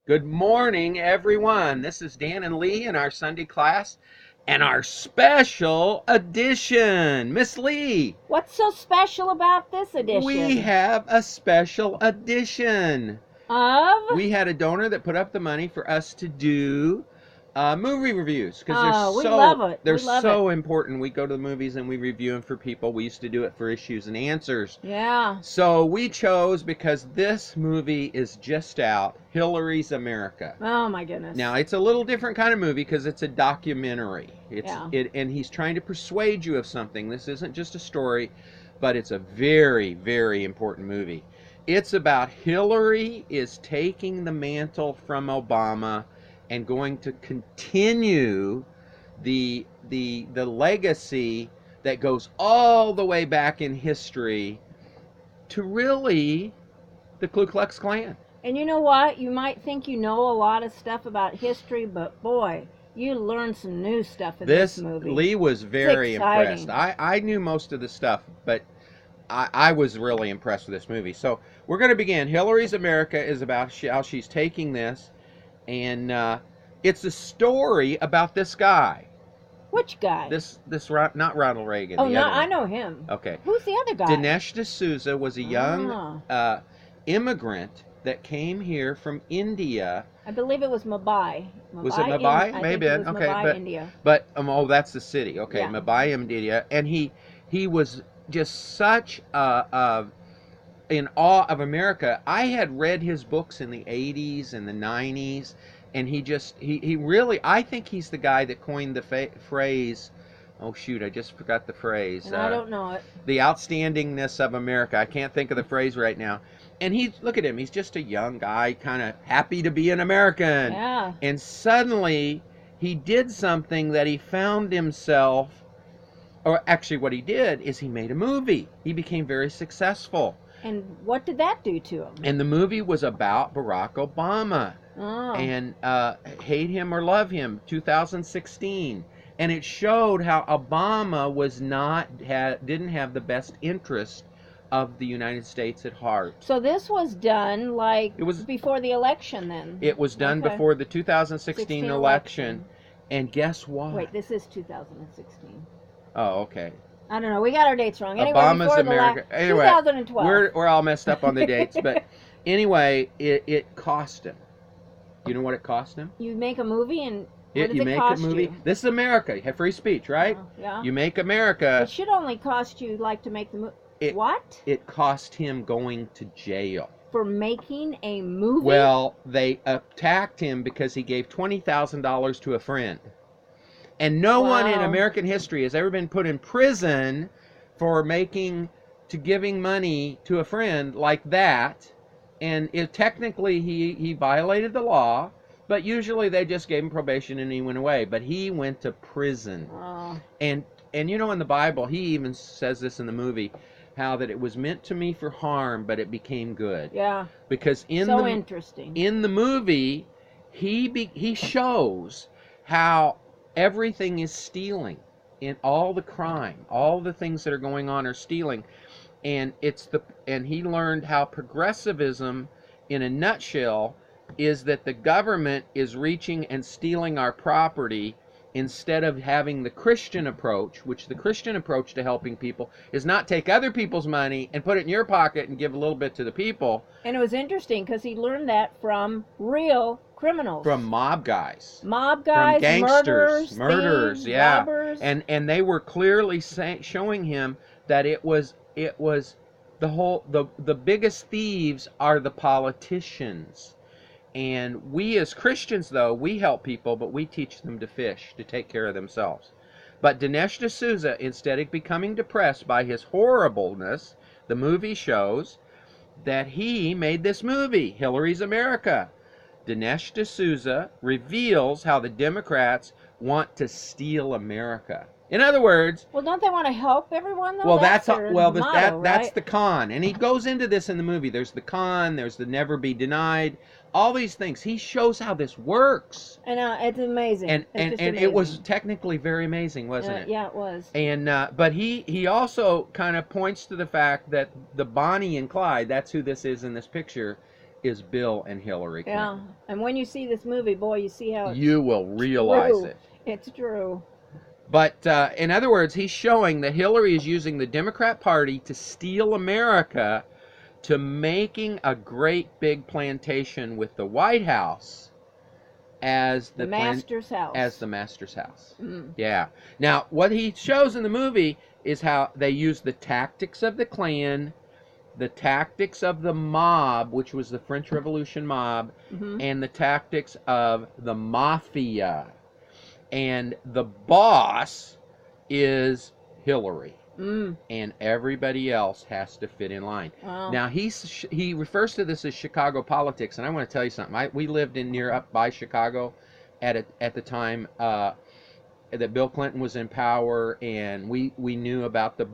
Good morning, everyone. This is Dan and Lee in our Sunday class and our special edition. Miss Lee, What's so special about this edition? we have a special edition. Of? We had a donor that put up the money for us to do movie reviews because we love it. they're We love so important. We go to the movies and we review them for people. We used to do it for Issues and Answers. Yeah. So we chose, because this movie is just out, Hillary's America. Oh my goodness. Now, it's a little different kind of movie because it's a documentary. Yeah. And he's trying to persuade you of something. This isn't just a story, but it's a very, very important movie. It's about Hillary is taking the mantle from Obama and going to continue the legacy that goes all the way back in history to really the Ku Klux Klan. And you know what? You might think you know a lot of stuff about history, but boy, you learn some new stuff in this movie. Lee was very impressed. I knew most of the stuff, but I was really impressed with this movie. So we're going to begin. Hillary's America is about how she's taking this, and it's a story about this guy. Which guy? This not Ronald Reagan. Oh, no, I know him. Okay. Who's the other guy? Dinesh D'Souza was a young immigrant that came here from India. I believe it was Mumbai. Was it Mumbai? Maybe. It was okay, Mumbai, India. But that's the city. Okay, Yeah. Mumbai, India, and he was just such in awe of America. I had read his books in the 80s and the 90s, and he really, I think he's the guy that coined the phrase, oh shoot, I just forgot the phrase. And I don't know it. The outstandingness of America. I can't think of the phrase right now. And look at him, he's just a young guy, kind of happy to be an American. Yeah. And suddenly, he did something that he found himself, or actually what he did is he made a movie. He became very successful. And what did that do to him? And the movie was about Barack Obama. Oh. And Hate Him or Love Him, 2016. And it showed how Obama didn't have the best interest of the United States at heart. So this was done before the election then? It was done before the 2016 election. And guess what? Wait, this is 2016. Oh, okay. I don't know. We got our dates wrong. Anyway, Obama's America. Anyway, 2012. We're all messed up on the dates, but anyway, it cost him. You know what it cost him? You make a movie and what does you it make cost a movie. you? This is America. You have free speech, right? Yeah. You make America. It should only cost you to make the movie. What? It cost him going to jail. For making a movie? Well, they attacked him because he gave $20,000 to a friend. And no one in American history has ever been put in prison for giving money to a friend like that. And technically he violated the law, but usually they just gave him probation and he went away. But he went to prison. Oh. And you know, in the Bible, he even says this in the movie, how that it was meant to me for harm, but it became good. Yeah. Because interesting. In the movie, he shows how everything is stealing, in all the crime, all the things that are going on are stealing, and he learned how progressivism, in a nutshell, is that the government is reaching and stealing our property instead of having the Christian approach, which the Christian approach to helping people is not take other people's money and put it in your pocket and give a little bit to the people. And it was interesting because he learned that from real criminals. From mob guys. Mob guys, from gangsters, murderers, thieves, yeah. robbers. And they were clearly showing him that it was the biggest thieves are the politicians. And we as Christians, though, we help people, but we teach them to fish, to take care of themselves. But Dinesh D'Souza, instead of becoming depressed by his horribleness, the movie shows that he made this movie, Hillary's America. Dinesh D'Souza reveals how the Democrats want to steal America. In other words, well, don't they want to help everyone though? Well, that's that's the con, and he goes into this in the movie. There's the con, there's the never be denied, all these things. He shows how this works, and it's amazing. And amazing. It was technically very amazing, wasn't it? Yeah, it was. And but he also kind of points to the fact that the Bonnie and Clyde, that's who this is in this picture, is Bill and Hillary Clinton. Yeah, and when you see this movie, boy, you see how it's You will realize true. it. It's true. But in other words, he's showing that Hillary is using the Democrat Party to steal America, to making a great big plantation with the White House as The master's house. As the master's house. Mm. Yeah. Now, what he shows in the movie is how they use the tactics of the Klan, the tactics of the mob, which was the French Revolution mob, and the tactics of the mafia. And the boss is Hillary. And everybody else has to fit in line. Wow. Now, he refers to this as Chicago politics, and I want to tell you something. We lived up by Chicago at the time that Bill Clinton was in power, and we knew about the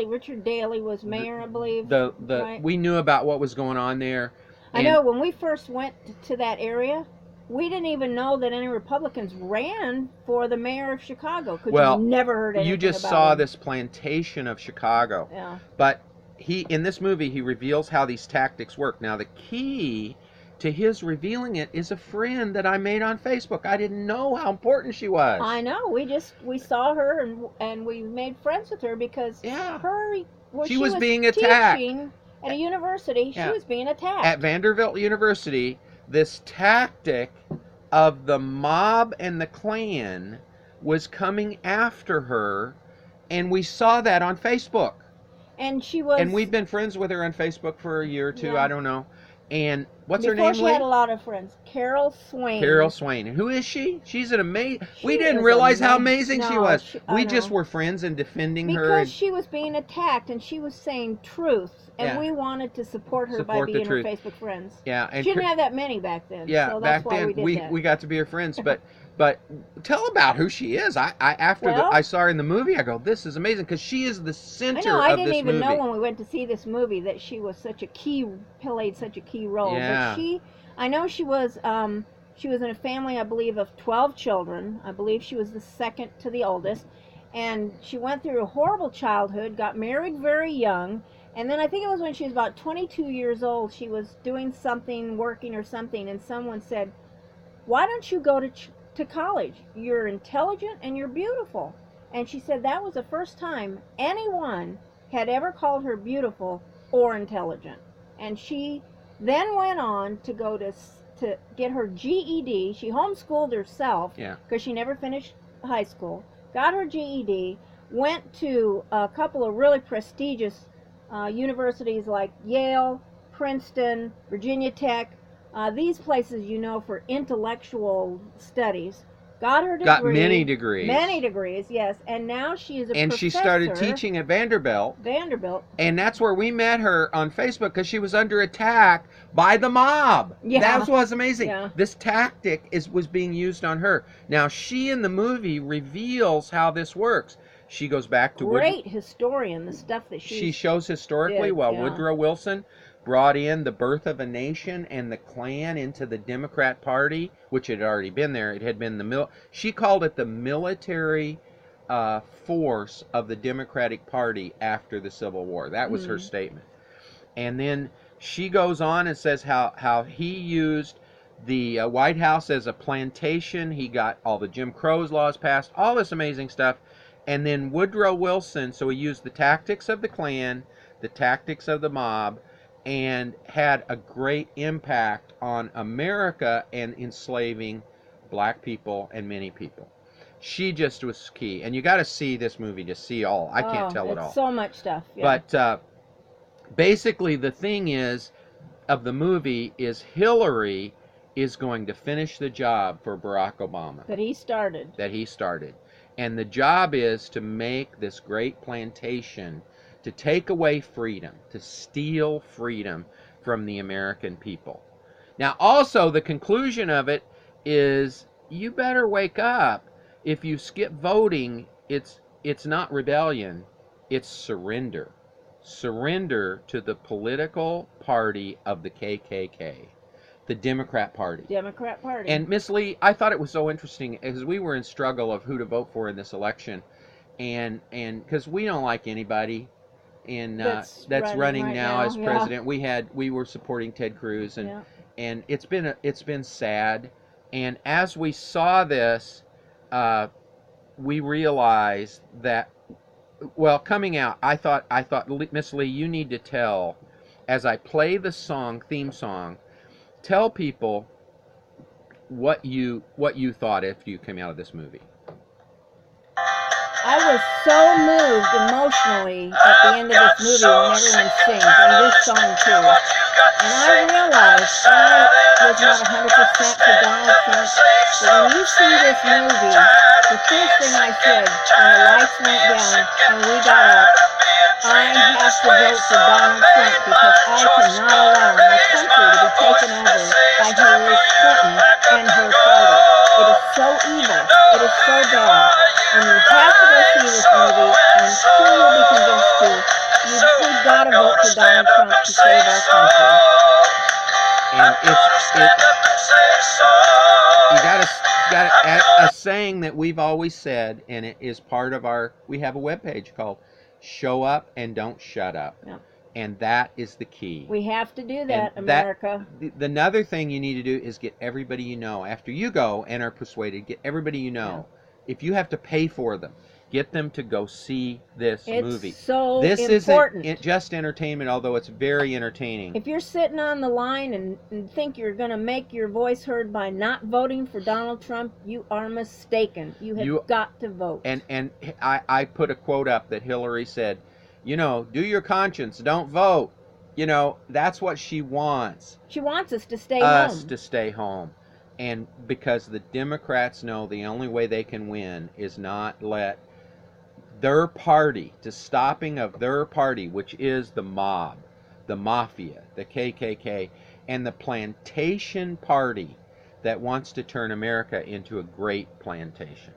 Richard Daley was mayor, I believe. Right? We knew about what was going on there. I know when we first went to that area, we didn't even know that any Republicans ran for the mayor of Chicago. You never heard anything you just about saw him. This plantation of Chicago. Yeah. But in this movie, he reveals how these tactics work. Now, the key to his revealing it is a friend that I made on Facebook. I didn't know how important she was. I know. We saw her and we made friends with her because she was being attacked at a university. Yeah. She was being attacked at Vanderbilt University. This tactic of the mob and the Klan was coming after her, and we saw that on Facebook. And we've been friends with her on Facebook for a year or two. Yeah. I don't know. And what's her Before name? She had a lot of friends. Carol Swain. Carol Swain. Who is she? She's an amazing. We didn't realize how amazing she was. We just were friends and defending her. Because she was being attacked and she was saying truth, and we wanted to support her by being her Facebook friends. Yeah, and she didn't have that many back then. Yeah, so that's back then why we did that. we got to be her friends. But tell about who she is. I saw her in the movie, I go, this is amazing, because she is the center of this movie. I didn't even know when we went to see this movie that she was played such a key role. Yeah. But I know she was in a family, I believe, of 12 children. I believe she was the second to the oldest. And she went through a horrible childhood, got married very young, and then I think it was when she was about 22 years old, she was doing something, working or something, and someone said, why don't you go to college? You're intelligent and you're beautiful. And she said that was the first time anyone had ever called her beautiful or intelligent. And she then went on to go to get her GED. She homeschooled herself because she never finished high school. Got her GED, went to a couple of really prestigious universities like Yale, Princeton, Virginia Tech, these places, for intellectual studies. Got her degree. Got many degrees. Many degrees, yes. And now she is a professor. And she started teaching at Vanderbilt. And that's where we met her on Facebook, because she was under attack by the mob. Yeah. That was amazing. Yeah. This tactic was being used on her. Now, she in the movie reveals how this works. She goes back to great historian, the stuff that she shows historically, Woodrow Wilson brought in the birth of a nation and the Klan into the Democrat Party, which had already been there. It had been she called it the military force of the Democratic Party after the Civil War. That was her statement. And then she goes on and says how he used the White House as a plantation. He got all the Jim Crow laws passed, all this amazing stuff. And then Woodrow Wilson, so he used the tactics of the Klan, the tactics of the mob, and had a great impact on America and enslaving black people and many people. She just was key. And you got to see this movie to see all. I can't tell it all. So much stuff. Yeah. But basically the thing of the movie is Hillary is going to finish the job for Barack Obama. That he started. And the job is to make this great plantation, to take away freedom, to steal freedom from the American people. Now, also, the conclusion of it is you better wake up. If you skip voting, it's not rebellion, it's surrender. Surrender to the political party of the KKK, the Democrat Party. And Miss Lee, I thought it was so interesting as we were in struggle of who to vote for in this election, and because we don't like anybody. that's running right now as yeah. president. We were supporting Ted Cruz, and Yeah. it's been sad. And as we saw this, we realized that, well, coming out, I thought Miss Lee, you need to tell, as I play the theme song, tell people what you thought if you came out of this movie. I was so moved emotionally at the end of this movie when everyone sings, and this song too. And I realized I was not 100% for Donald Trump, but when you see this movie, the first thing I said when the lights went down and we got up, I have to vote for Donald Trump because I cannot allow my country to be taken over by Hillary Clinton and her party. It is so evil. It is so bad. And you have to go see this movie. I'm sure you'll be convinced too. We've got to vote for Donald Trump to save our country. And you got a saying that we've always said, and it is part of we have a webpage called Show Up and Don't Shut Up. Yeah. And that is the key. We have to do that, And America. Another thing you need to do is get everybody you know. After you go and are persuaded, get everybody you know. Yeah. If you have to pay for them, get them to go see this movie. It's so this important. isn't just entertainment, although it's very entertaining. If you're sitting on the line and think you're going to make your voice heard by not voting for Donald Trump, you are mistaken. You have got to vote. And I put a quote up that Hillary said, do your conscience, don't vote. That's what she wants. She wants us to stay home. To stay home. And because the Democrats know the only way they can win is not let their party, to stopping of their party, which is the mob, the mafia, the KKK, and the plantation party that wants to turn America into a great plantation.